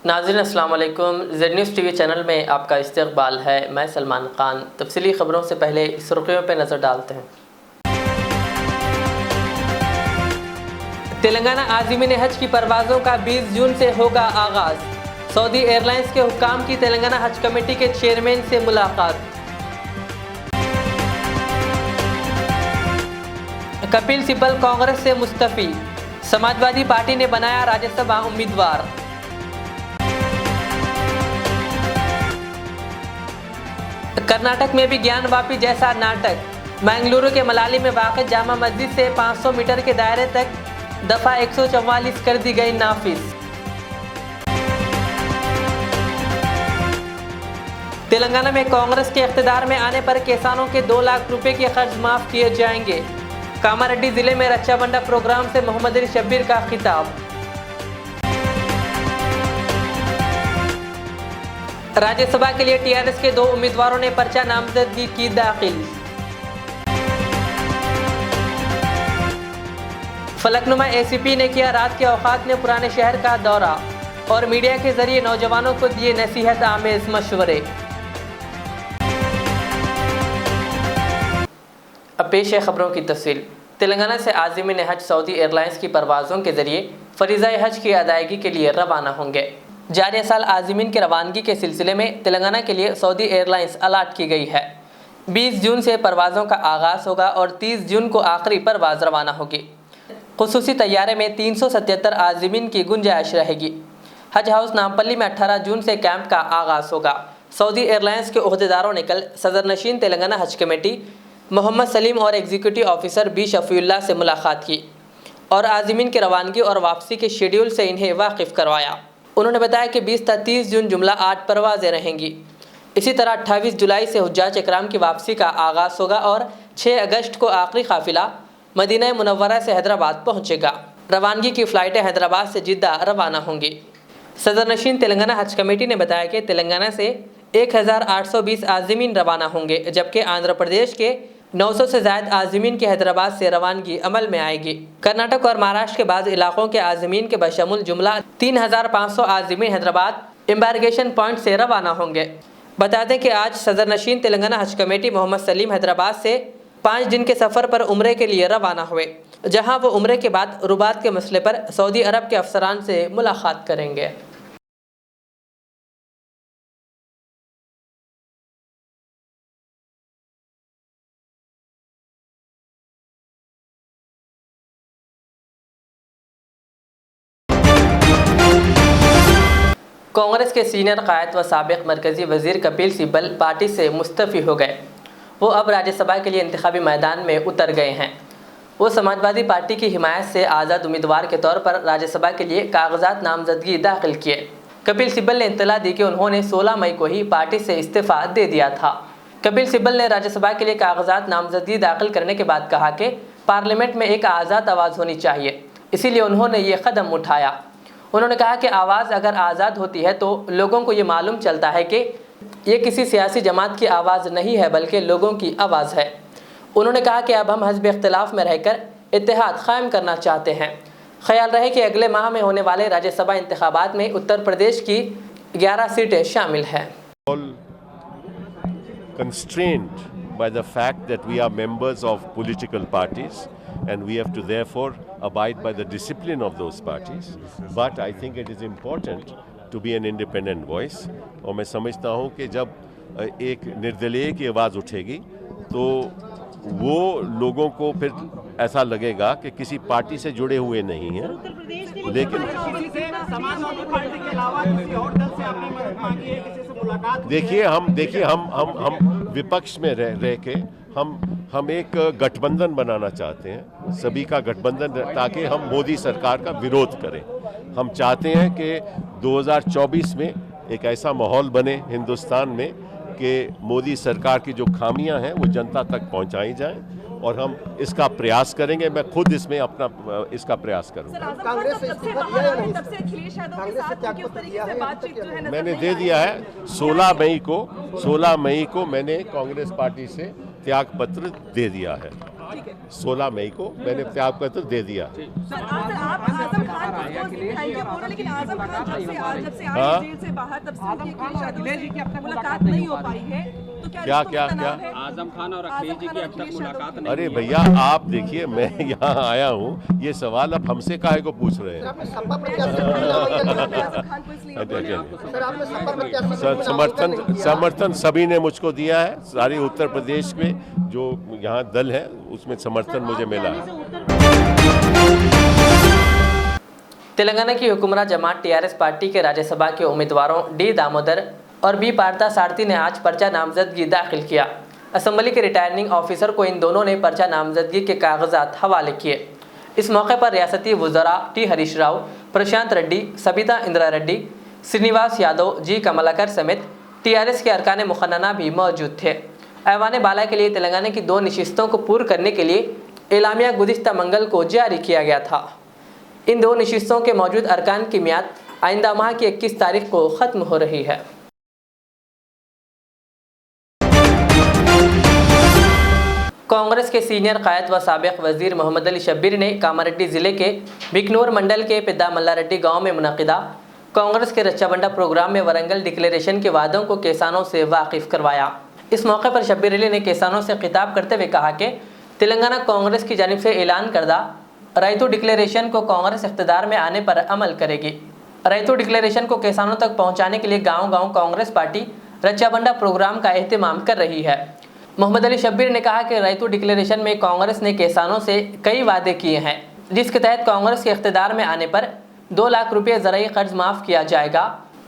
नाज़रीन अस्सलाम वालेकुम। ज़ेड न्यूज़ टीवी चैनल में आपका इस्तकबाल है। मैं सलमान खान। तफसीली ख़बरों से पहले सुर्खियों पर नज़र डालते हैं। तेलंगाना आज़मीन हज की परवाज़ों का 20 जून से होगा आगाज़। सऊदी एयरलाइंस के हुक्काम की तेलंगाना हज कमेटी के चेयरमैन से मुलाकात। कपिल सिब्बल कांग्रेस से मुस्तफ़ी, समाजवादी पार्टी ने बनाया राज्यसभा उम्मीदवार। कर्नाटक में भी ज्ञानवापी जैसा नाटक। मंगलुरु के मलाली में वाक़ जामा मस्जिद से 500 मीटर के दायरे तक दफ़ा 144 कर दी गई नाफिज। तेलंगाना में कांग्रेस के इख्तिदार में आने पर किसानों के 2 लाख रुपए के खर्च माफ किए जाएंगे। कामारेड्डी जिले में रक्षाबंधन प्रोग्राम से मोहम्मद अली शब्बीर का खिताब। राज्यसभा के लिए टीआरएस के 2 उम्मीदवारों ने पर्चा नामजदगी की दाखिल। फलकनुमा एसीपी ने किया रात के औकात में पुराने शहर का दौरा और मीडिया के जरिए नौजवानों को दिए नसीहत आमेज मशवरे। अब पेश है खबरों की तफसील। तेलंगाना से आज़मीन हज सऊदी एयरलाइंस की परवाज़ों के जरिए फरीज़ा हज की अदायगी के लिए रवाना होंगे। जारी साल आज़मीन की रवानगी के सिलसिले में तेलंगाना के लिए सऊदी एयरलाइंस अलाट की गई है। 20 जून से परवाज़ों का आगाज़ होगा और 30 जून को आखिरी परवाज़ रवाना होगी। खुसूसी तैयारे में 377 आज़मीन की गुंजाइश रहेगी। हज हाउस नामपल्ली में 18 जून से कैंप का आगाज़ होगा। सऊदी एयरलाइंस के ओहदेदारों ने कल सदरनशीन तेलंगाना हज कमेटी मोहम्मद सलीम और एग्जीक्यूटिव ऑफिसर बी शफीउल्लाह से मुलाकात की और आज़मीन की रवानगी और वापसी के शेड्यूल से इन्हें वाकिफ़ करवाया। उन्होंने बताया कि 20 से 30 जून जुमला 8 परवाज़ें रहेंगी। इसी तरह 28 जुलाई से हुज्जाज इकराम की वापसी का आगाज़ होगा और 6 अगस्त को आखिरी काफ़िला मदीना मुनव्वरा से हैदराबाद पहुंचेगा। रवानगी की फ़्लाइटें हैदराबाद से जिद्दा रवाना होंगी। सदरनशीन तेलंगाना हज कमेटी ने बताया कि तेलंगाना से 1820 आज़मीन रवाना होंगे, जबकि आंध्र प्रदेश के 900 से ज़ायद आज़मीन की हैदराबाद से रवानगी अमल में आएगी। कर्नाटक और महाराष्ट्र के बाद इलाकों के आज़मीन के बशमुल जुमला 3500 आज़मीन हैदराबाद एम्बारगेशन पॉइंट से रवाना होंगे। बता दें कि आज सदरनशीन तेलंगाना हज कमेटी मोहम्मद सलीम हैदराबाद से 5 दिन के सफ़र पर उम्रे के लिए रवाना हुए, जहां वो उम्रे के बाद रुबात के मसले पर सऊदी अरब के अफसरान से मुलाकात करेंगे। कांग्रेस के सीनियर कायद व साबिक मरकज़ी वज़ीर कपिल सिब्बल पार्टी से मुस्तफ़ी हो गए। वो अब राज्यसभा के लिए इंतखाबी मैदान में उतर गए हैं। वो समाजवादी पार्टी की हिमायत से आज़ाद उम्मीदवार के तौर पर राज्यसभा के लिए कागजात नामजदगी दाखिल किए। कपिल सिब्बल ने इत्तला दी कि उन्होंने 16 मई को ही पार्टी से इस्तीफ़ा दे दिया था। कपिल सिब्बल ने राज्यसभा के लिए कागजात नामजदगी दाखिल करने के बाद कहा कि पार्लियामेंट में एक आज़ाद आवाज़ होनी चाहिए, इसीलिए उन्होंने ये कदम उठाया। उन्होंने कहा कि आवाज़ अगर आज़ाद होती है तो लोगों को ये मालूम चलता है कि ये किसी सियासी जमात की आवाज़ नहीं है बल्कि लोगों की आवाज़ है। उन्होंने कहा कि अब हम हज़्ब इख्तिलाफ़ में रहकर इत्तेहाद कायम करना चाहते हैं। ख्याल रहे कि अगले माह में होने वाले राज्यसभा इंतखाबात में उत्तर प्रदेश की 11 सीटें शामिल हैं। Constrained by the fact that we are members of political parties and we have to therefore abide by the discipline of those parties, but I think it is important to be an independent voice। और मैं समझता हूँ कि जब एक निर्दलीय की आवाज़ उठेगी तो वो लोगों को फिर ऐसा लगेगा कि किसी पार्टी से जुड़े हुए नहीं हैं, लेकिन देखिए हम विपक्ष में रह के हम एक गठबंधन बनाना चाहते हैं, सभी का गठबंधन, ताकि हम मोदी सरकार का विरोध करें। हम चाहते हैं कि 2024 में एक ऐसा माहौल बने हिंदुस्तान में कि मोदी सरकार की जो खामियां हैं वो जनता तक पहुंचाई जाएं और हम इसका प्रयास करेंगे। मैं खुद इसमें अपना इसका प्रयास करूँगा। मैंने दे दिया है 16 मई को मैंने कांग्रेस पार्टी से त्यागपत्र दे दिया है। 16 मई को मैंने त्यागपत्र दे दिया है। क्या क्या क्या आजम खान और अखिलेश जी की अब तक मुलाकात नहीं। अरे भैया आप देखिए, मैं यहाँ आया हूँ, ये सवाल अब हमसे काहे को पूछ रहे हैं? सर समर्थन सभी ने मुझको दिया है। सारे उत्तर प्रदेश में जो यहाँ दल है उसमें समर्थन मुझे मिला है। तेलंगाना की हुकुमरान जमात टीआरएस पार्टी के राज्यसभा के उम्मीदवारों डी दामोदर और बी पार्था सारथी ने आज पर्चा नामजदगी दाखिल किया। असेंबली के रिटर्निंग ऑफिसर को इन दोनों ने पर्चा नामजदगी के कागजात हवाले किए। इस मौके पर रियासती वुज़रा टी हरीश राव, प्रशांत रेड्डी, सबिता इंदिरा रेड्डी, श्रीनिवास यादव, जी कमलाकर समेत टीआरएस के अरकान मुखन्ना भी मौजूद थे। ऐवान बाला के लिए तेलंगाना की 2 नशिस्तों को पूर्ण करने के लिए एलामिया गुज़िश्ता मंगल को जारी किया गया था। इन 2 नशिस्तों के मौजूद अरकान की मियाद आइंदा माह की 21 तारीख को ख़त्म हो रही है। कांग्रेस के सीनियर कायद व साबिक वजीर मोहम्मद अली शब्बीर ने कामारेड्डी ज़िले के बिकनूर मंडल के पिद्दा मल्लारेड्डी गांव में मुनक़िदा कांग्रेस के रच्चाबंडा प्रोग्राम में वरंगल डिक्लेरेशन के वादों को किसानों से वाकिफ़ करवाया। इस मौके पर शब्बीर अली ने किसानों से खिताब करते हुए कहा कि तेलंगाना कांग्रेस की जानिब से ऐलान करदा रैतू डिक्लेरेशन को कांग्रेस इख्तियार में आने पर अमल करेगी। रैतू डिक्लेरेशन को किसानों तक पहुँचाने के लिए गाँव-गाँव कांग्रेस पार्टी रच्चाबंडा प्रोग्राम का एहतमाम कर रही है। मोहम्मद अली शब्बीर ने कहा कि रैतू डिक्लेरेशन में कांग्रेस ने किसानों से कई वादे किए हैं, जिसके तहत कांग्रेस के इख्तियार में आने पर 2 लाख रुपये ज़राई कर्ज माफ़ किया जाएगा।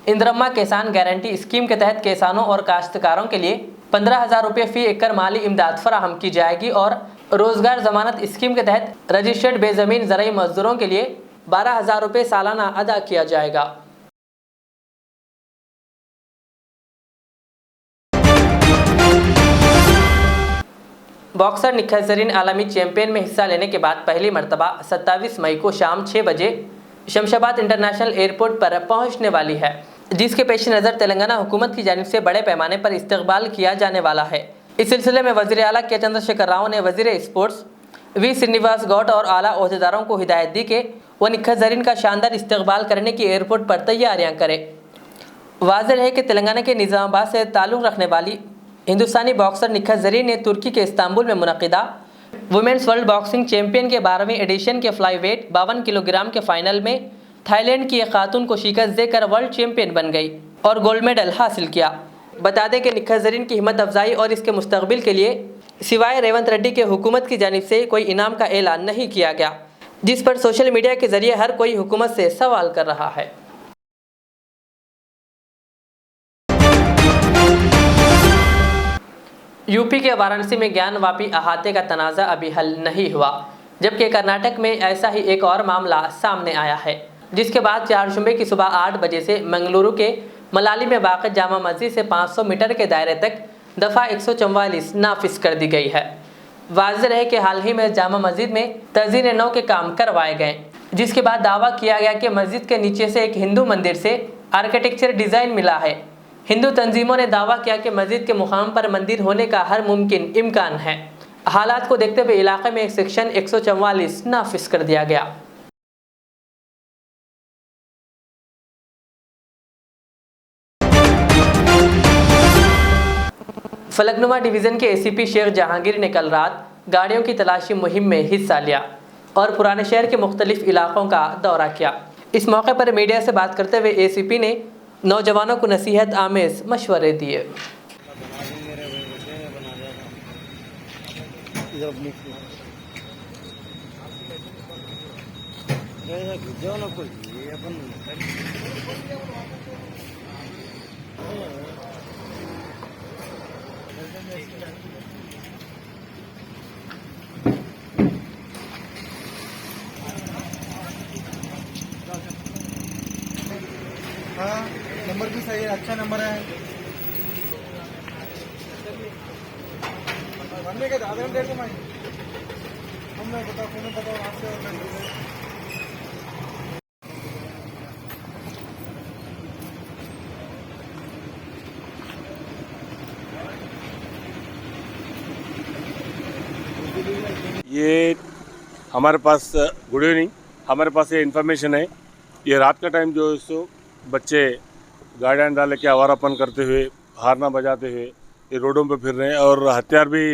इंदिरम्मा किसान गारंटी स्कीम के तहत किसानों और काश्तकारों के लिए 15,000 रुपये फ़ी एकड़ माली इमदाद फराहम की जाएगी और रोज़गार ज़मानत स्कीम के तहत रजिस्टर्ड बेज़मीन ज़राई मजदूरों के लिए 12,000 रुपये सालाना अदा किया जाएगा। बॉक्सर निखत ज़रीन आलमी चैंपियन में हिस्सा लेने के बाद पहली मरतबा 27 मई को शाम 6 बजे शमशाबाद इंटरनेशनल एयरपोर्ट पर पहुंचने वाली है, जिसके पेश नज़र तेलंगाना हुकूमत की जानिब से बड़े पैमाने पर इस्तकबाल किया जाने वाला है। इस सिलसिले में वज़ीर आला के चंद्रशेखर राव ने वज़ीर स्पोर्ट्स वी श्रीनिवास गौड और आला ओहदेदारों को हिदायत दी कि वह निखत ज़रीन का शानदार इस्तकबाल करने की एयरपोर्ट पर तैयारियाँ करें। वाज़ेह है कि तेलंगाना के निज़ामाबाद से ताल्लुक़ रखने वाली हिंदुस्तानी बॉक्सर निखत ज़रीन ने तुर्की के इस्तांबुल में मुनक़िदा वुमेन्स वर्ल्ड बॉक्सिंग चैंपियन के 12वीं एडिशन के फ्लाईवेट 52 किलोग्राम के फाइनल में थाईलैंड की एक खातून को शिकस्त देकर वर्ल्ड चैंपियन बन गई और गोल्ड मेडल हासिल किया। बता दें कि निखत ज़रीन की हिम्मत अफजाई और इसके मुस्तकबिल के लिए सिवाय रेवंत रेड्डी के हुकूमत की जानिब से कोई इनाम का ऐलान नहीं किया गया, जिस पर सोशल मीडिया के ज़रिए हर कोई हुकूमत से सवाल कर रहा है। यूपी के वाराणसी में ज्ञानवापी अहाते का तनाज़ा अभी हल नहीं हुआ, जबकि कर्नाटक में ऐसा ही एक और मामला सामने आया है, जिसके बाद 4 जुम्मे की सुबह 8 बजे से मंगलुरु के मलाली में वाक़ जामा मस्जिद से 500 मीटर के दायरे तक दफ़ा 144 नाफिज कर दी गई है। वाज़ेह है कि हाल ही में जामा मस्जिद में तज़ीन नौ के काम करवाए गए, जिसके बाद दावा किया गया कि मस्जिद के नीचे से एक हिंदू मंदिर से आर्किटेक्चर डिज़ाइन मिला है। हिंदू तंजीमों ने दावा किया कि मस्जिद के मुकाम पर मंदिर होने का हर मुमकिन इम्कान है। हालात को देखते हुए इलाके में एक सेक्शन 144 नाफिज कर दिया गया। फलकनुमा डिवीज़न के एसीपी शेख जहांगीर ने कल रात गाड़ियों की तलाशी मुहिम में हिस्सा लिया और पुराने शहर के मुख्तलिफ इलाकों का दौरा किया। इस मौके पर मीडिया से बात करते हुए एसीपी ने नौजवानों को नसीहत आमेज मशवरे दिए। हाँ, नंबर भी सही है, अच्छा नंबर है। बनने के आधे घंटे में में बताओ, फोन में बताओ आपसे और मैं बोल रहा हूं। ये हमारे पास गुड इवनिंग, हमारे पास ये इन्फॉर्मेशन है, ये रात का टाइम जो है सो बच्चे गाड़ियाँ डाल के आवारापन करते हुए, हारना बजाते हुए ये रोडों पे फिर रहे हैं और हथियार भी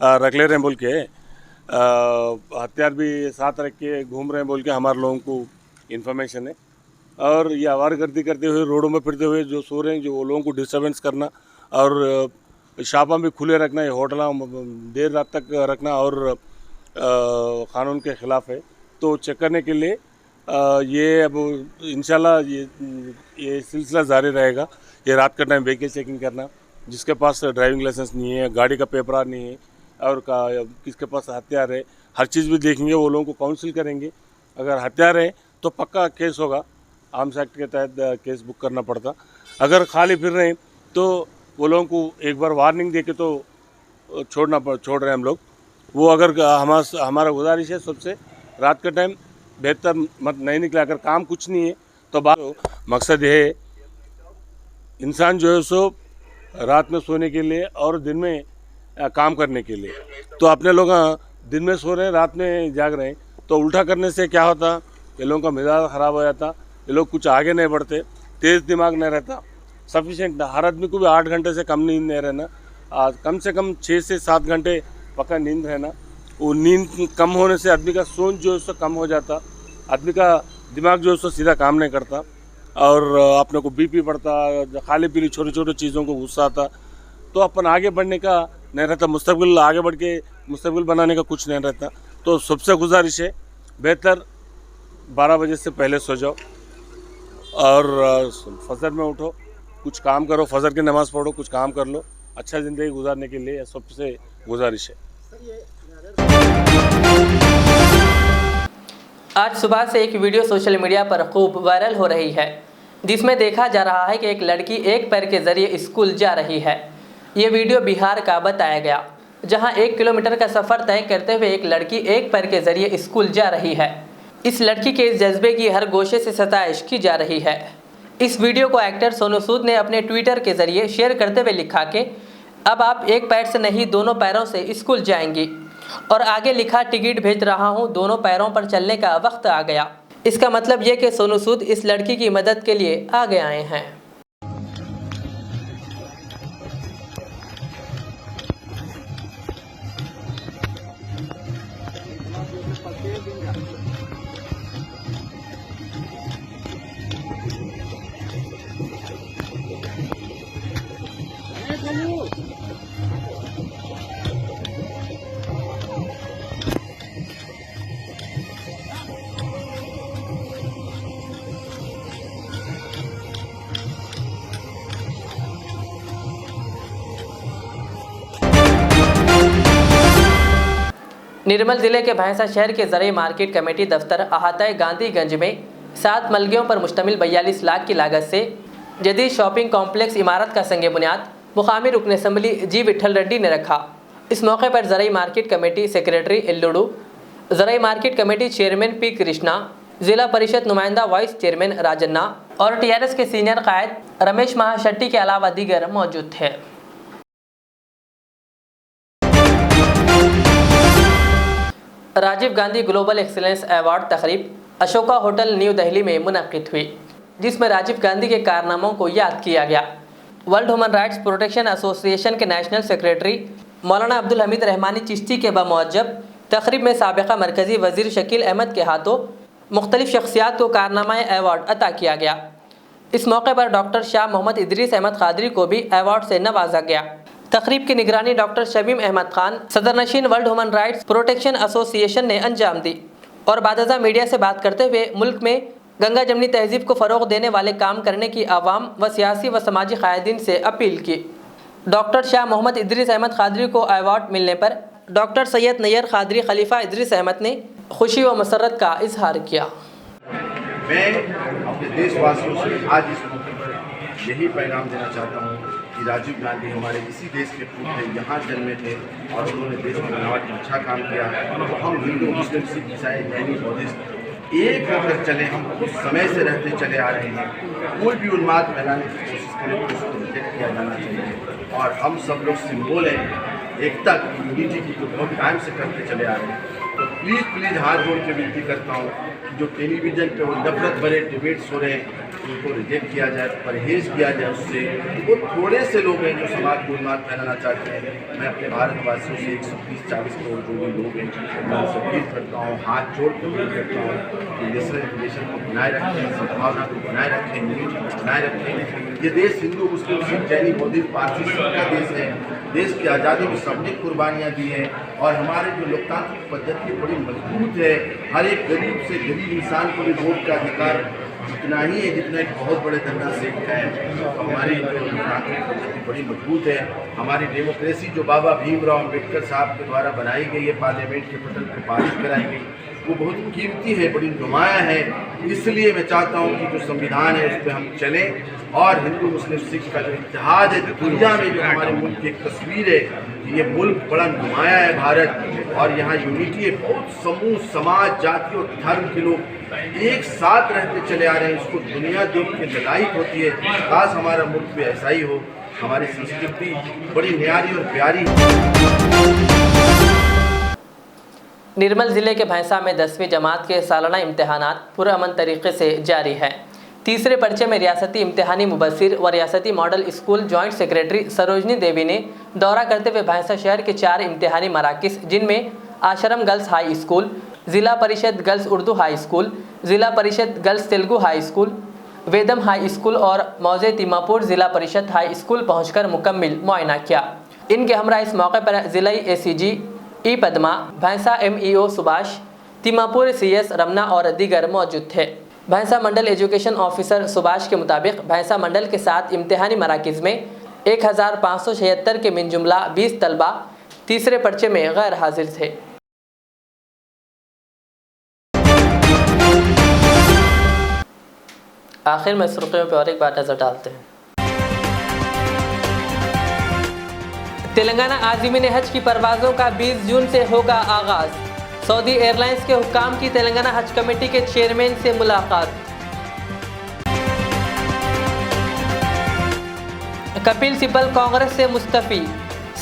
रख ले रहे हैं बोल के, हथियार भी साथ रख के घूम रहे हैं बोल के हमारे लोगों को इन्फॉर्मेशन है। और ये आवारगर्दी करते हुए रोडों में फिरते हुए जो सो रहे हैं, जो वो लोगों को डिस्टर्बेंस करना और शॉपां भी खुले रखना, ये होटल देर रात तक रखना और क़ानून के ख़िलाफ़ है। तो चेक करने के लिए ये अब इंशाल्लाह ये सिलसिला जारी रहेगा। ये रात का टाइम व्हीकल चेकिंग करना, जिसके पास ड्राइविंग लाइसेंस नहीं है, गाड़ी का पेपर नहीं है और किसके पास हथियार है, हर चीज़ भी देखेंगे। वो लोगों को काउंसिल करेंगे। अगर हथियार है तो पक्का केस होगा, आर्म्स एक्ट के तहत केस बुक करना पड़ता। अगर खाली फिर रहे हैं तो वो लोगों को एक बार वार्निंग दे के तो छोड़ रहे हैं हम लोग। वो अगर हमारा गुजारिश है सबसे, रात का टाइम बेहतर मत नहीं निकले। अगर काम कुछ नहीं है तो मकसद ये है, इंसान जो है सो रात में सोने के लिए और दिन में काम करने के लिए। तो अपने लोग दिन में सो रहे हैं, रात में जाग रहे हैं, तो उल्टा करने से क्या होता, ये लोगों का मिजाज ख़राब हो जाता, ये लोग कुछ आगे नहीं बढ़ते, तेज़ दिमाग नहीं रहता। सफिशेंट हर आदमी को भी 8 घंटे से कम नींद नहीं रहना, कम से कम 6 से 7 घंटे पक्का नींद रहना। वो नींद कम होने से आदमी का सोच जो है उससे कम हो जाता, आदमी का दिमाग जो है उससे सीधा काम नहीं करता और अपने को बीपी बढ़ता, खाली पीली छोटी छोटी चीज़ों को गुस्सा आता। तो अपन आगे बढ़ने का नहीं रहता, मुस्तकबिल आगे बढ़ के मुस्तकबिल बनाने का कुछ नहीं रहता। तो सबसे गुजारिश है, बेहतर 12 बजे से पहले सो जाओ और फजर में उठो, कुछ काम करो, फजर की नमाज़ पढ़ो, कुछ काम कर लो, अच्छा ज़िंदगी गुजारने के लिए सबसे गुजारिश है। आज सुबह से एक वीडियो सोशल मीडिया पर खूब वायरल हो रही है, जिसमें देखा जा रहा है कि एक लड़की एक पैर के जरिए स्कूल जा रही है। ये वीडियो बिहार का बताया गया, जहां 1 किलोमीटर का सफ़र तय करते हुए एक लड़की एक पैर के जरिए स्कूल जा रही है। इस लड़की के इस जज्बे की हर गोशे से सताइश की जा रही है। इस वीडियो को एक्टर सोनू सूद ने अपने ट्विटर के जरिए शेयर करते हुए लिखा कि अब आप एक पैर से नहीं, दोनों पैरों से स्कूल जाएंगी। और आगे लिखा, टिकट भेज रहा हूं, दोनों पैरों पर चलने का वक्त आ गया। इसका मतलब ये कि सोनू सूद इस लड़की की मदद के लिए आगे आए हैं। निर्मल जिले के भैंसा शहर के ज़राई मार्केट कमेटी दफ्तर अहाता गांधीगंज में 7 मलगियों पर मुश्तमिल 42 लाख की लागत से जदीद शॉपिंग कॉम्प्लेक्स इमारत का संग बुनियाद मुकामी रुकन असम्बली जी विठल रेड्डी ने रखा। इस मौके पर ज़राई मार्केट कमेटी सेक्रेटरी एल्लुडू, ज़राई market committee chairman P Krishna, Zila Parishad नुमाइंदा वाइस चेयरमैन राजन्ना और TRS के सीनियर कायद रमेश महाशेट्टी के अलावा दीगर मौजूद थे। Rajiv Gandhi global excellence award तकरीब अशोका होटल न्यू दिल्ली में मुनक्किद हुई, जिसमें राजीव गांधी के कारनामों को याद किया गया। World Human Rights Protection association के नेशनल सेक्रेटरी मौलाना अब्दुल हमीद रहमानी चिश्ती के बमौजब तकरीब में साबिका मरकज़ी वज़ीर शकील अहमद के हाथों मुख्तलिफ शख्सियात को कारनामा अवार्ड अता किया गया। इस मौके पर डॉक्टर शाह मोहम्मद इदरीस अहमद कादरी को भी अवार्ड से नवाजा गया। तकरीब की निगरानी डॉक्टर शमीम अहमद खान, सदर नशीन World Human Rights Protection Association ने अंजाम दी और बादजा मीडिया से बात करते हुए मुल्क में गंगा जमनी तहजीब को फ़रोग़ देने वाले काम करने की आवाम व सियासी व समाजी कायदीन से अपील की। डॉक्टर शाह मोहम्मद इदरीस अहमद कादरी को अवार्ड मिलने पर डॉक्टर सैयद नैयर कादरी खलीफा इदरीस अहमद ने खुशी व मसरत का इजहार किया। मैं अपने देशवासियों से आज इस मौके पर यही पैगाम देना चाहता हूँ कि कि राजीव गांधी हमारे इसी देश के पूत थे, यहाँ जन्मे थे और उन्होंने देश की बनावट में अच्छा काम किया। तो हम हिंदू, मुस्लिम, सिख, ईसाई, जैनी, बौद्धिस्ट एक होकर चले, हम कुछ समय से रहते चले आ रहे हैं। कोई भी उन्माद फैलाने की कोशिश करे तो उसको रिजेक्ट किया जाना चाहिए। और हम सब लोग सिंबल हैं एकता की, यूनिटी की, जो बहुत टाइम से करते चले आ रहे हैं। तो प्लीज़ हाथ जोड़ के विनती करता हूँ कि जो टेलीविज़न पे वो नफरत भरे डिबेट्स हो रहे हैं उनको रिजेक्ट किया जाए, परहेज़ किया जाए उससे। वो थोड़े से लोग हैं जो समाज को उन्माद फैलाना चाहते हैं। मैं अपने भारतवासियों से 130-140 करोड़ जो भी लोग हैं मैं उनसे अपील करता हूँ, हाथ जोड़ कर अपील करता हूँ कि नेशनल रिलेशन को बनाए रखें, सद्भावना को बनाए रखें, यूनिटी को बनाए रखें। ये देश हिंदू, मुस्लिम, सिख, जैनी, बौद्धिस्ट, पारसी सबका देश है। देश की आज़ादी में सबने कुर्बानियाँ दी हैं और हमारे जो लोकतांत्रिक पद्धति बड़ी मजबूत है। हर एक गरीब से गरीब इंसान को भी वोट का अधिकार जितना ही है जितना एक बहुत बड़े धरना सेठ का है। तो हमारी जो लोकतांत्रिक पद्धति बड़ी मजबूत है। हमारी डेमोक्रेसी जो बाबा भीमराव अम्बेडकर साहब के द्वारा बनाई गई है, पार्लियामेंट के पटल पर पारित कराई गई, वो बहुत कीमती है, बड़ी नुमाया है। इसलिए मैं चाहता हूँ कि जो संविधान है उस पर हम चलें और हिंदू, मुस्लिम, सिख का जो इत्तेहाद है दुनिया में, जो हमारे मुल्क की एक तस्वीर है, ये मुल्क बड़ा नुमाया है भारत, और यहाँ यूनिटी है। बहुत समूह, समाज, जाति और धर्म के लोग एक साथ रहते चले आ रहे हैं। इसको दुनिया देख के ललायित होती है। काश हमारा मुल्क भी ऐसा ही हो। हमारी संस्कृति बड़ी न्यारी और प्यारी है। निर्मल जिले के भैंसा में 10वीं जमात के सालाना इम्तिहानात पुरअमन तरीके से जारी है। तीसरे पर्चे में रियासती इम्तिहानी मुबस्सिर व रियासती model school joint secretary Sarojini Devi ने दौरा करते हुए भैंसा शहर के 4 इम्तिहानी मराकिज़, जिनमें आश्रम girls high school, Zila Parishad girls Urdu high school, Zila Parishad girls Telugu high school, Vedam high school और मौजे तिमापुर ज़िला परिषद हाई स्कूल पहुँचकर मुकम्मिल मुआयना किया। इनके हमरा इस मौके पर ज़िलाई ACG ई पद्मा, भैंसा MEO सुभाष, तिमापुर CS रमना और दीगर मौजूद थे। भैंसा मंडल एजुकेशन ऑफिसर सुभाष के मुताबिक भैंसा मंडल के 7 इम्तिहानी मराकिज़ में 1576 के मिन जुमला 20 तलबा तीसरे पर्चे में गैर हाजिर थे। आखिर में सुर्खियों पर और एक बार नजर डालते हैं। तेलंगाना आज़मीन हज की परवाज़ों का 20 जून से होगा आगाज़। सऊदी एयरलाइंस के हुक्काम की तेलंगाना हज कमेटी के चेयरमैन से मुलाकात। कपिल सिब्बल कांग्रेस से मुस्तफ़ी,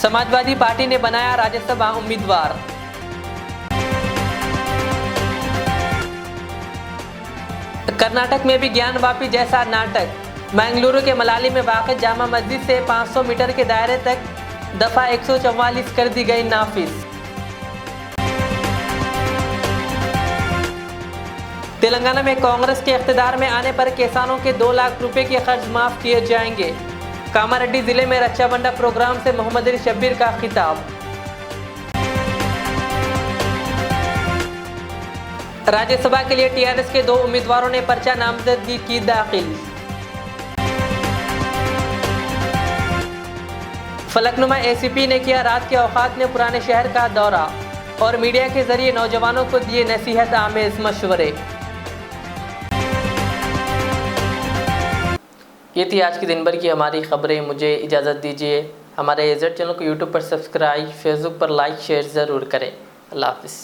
समाजवादी पार्टी ने बनाया राज्यसभा उम्मीदवार। कर्नाटक में भी ज्ञानवापी जैसा नाटक। बेंगलुरु के मलाली में वाक़ जामा मस्जिद से 500 मीटर के दायरे तक दफ़ा 144 कर दी गई नाफिज। तेलंगाना में कांग्रेस के इख्तिदार में आने पर किसानों के 2 लाख रुपए के कर्ज माफ किए जाएंगे। कामारेड्डी जिले में रक्षाबंधन प्रोग्राम से मोहम्मद अली शब्बीर का खिताब। राज्यसभा के लिए TRS के 2 उम्मीदवारों ने पर्चा नामजदगी की दाखिल। फलकनुमा ACP ने किया रात के औकात में पुराने शहर का दौरा और मीडिया के जरिए नौजवानों को दिए नसीहत आमेज मशवरे। ये थी आज की दिन भर की हमारी खबरें। मुझे इजाज़त दीजिए। हमारे एजेड चैनल को यूट्यूब पर सब्सक्राइब, फेसबुक पर लाइक शेयर ज़रूर करें। अल्लाह हाफ़िज़।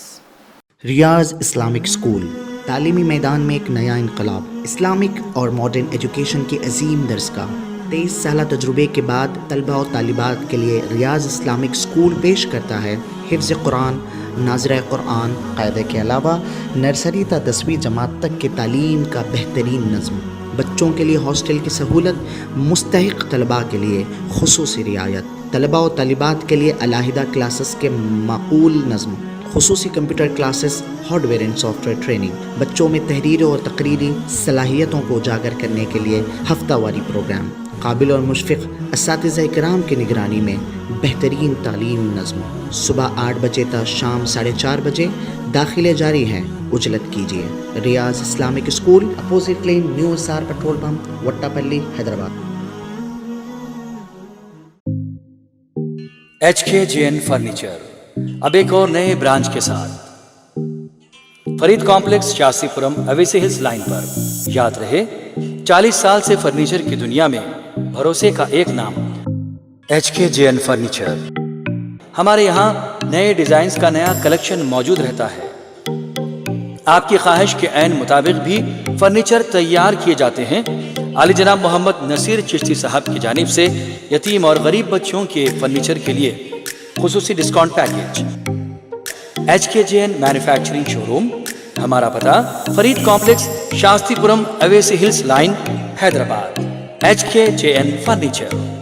रियाज इस्लामिक स्कूल तालीमी मैदान में एक नया इनकलाब। इस्लामिक और मॉडर्न एजुकेशन की अजीम दरसगाह। 23 साल तजुर्बे के बाद तलबा और तालिबात के लिए रियाज इस्लामिक स्कूल पेश करता है हिफ्ज़ कुरान, नाज़िरा कुरान क़ायदे के अलावा नर्सरी ta 10वीं जमात तक की तालीम का बेहतरीन नज़्म। बच्चों के लिए हॉस्टल की सहूलत, मुस्तहिक़ तलबा के लिए खुसूसी रियायत, तलबा और तालिबात के लिए अलहदा क्लासेस के माकूल नज़्म, खुसूसी computer classes, hardware and software training, बच्चों में तहरीर और तकरीरी सलाहियतों को उजागर करने के लिए हफ्तावारी प्रोग्राम, काबिल और मुशफ़िक़ असातिज़ा इकराम की निगरानी में बेहतरीन तालीम नज़्म। सुबह 8 बजे तक शाम 4:30 बजे दाखिले जारी हैं। उजलत कीजिए। Riyaz Islamic school, opposite lane, new SR petrol pump, Vattapally, Hyderabad. HKJN furniture अब एक और नए ब्रांच के साथ Farid complex, Shastripuram, Owaisi hills line पर। याद रहे, 40 साल से फर्नीचर की दुनिया में भरोसे का एक नाम HKJN फर्नीचर। हमारे यहाँ नए डिजाइन्स का नया कलेक्शन मौजूद रहता है। आपकी ख्वाहिश के ऐन मुताबिक भी फर्नीचर तैयार किए जाते हैं। आली जनाब मोहम्मद नसीर चिश्ती साहब की जानिब से यतीम और गरीब बच्चों के फर्नीचर के लिए खुसूसी discount package. HKJN manufacturing showroom, हमारा पता Farid complex, Shastripuram, Owaisi hills line, Hyderabad. HKJN furniture.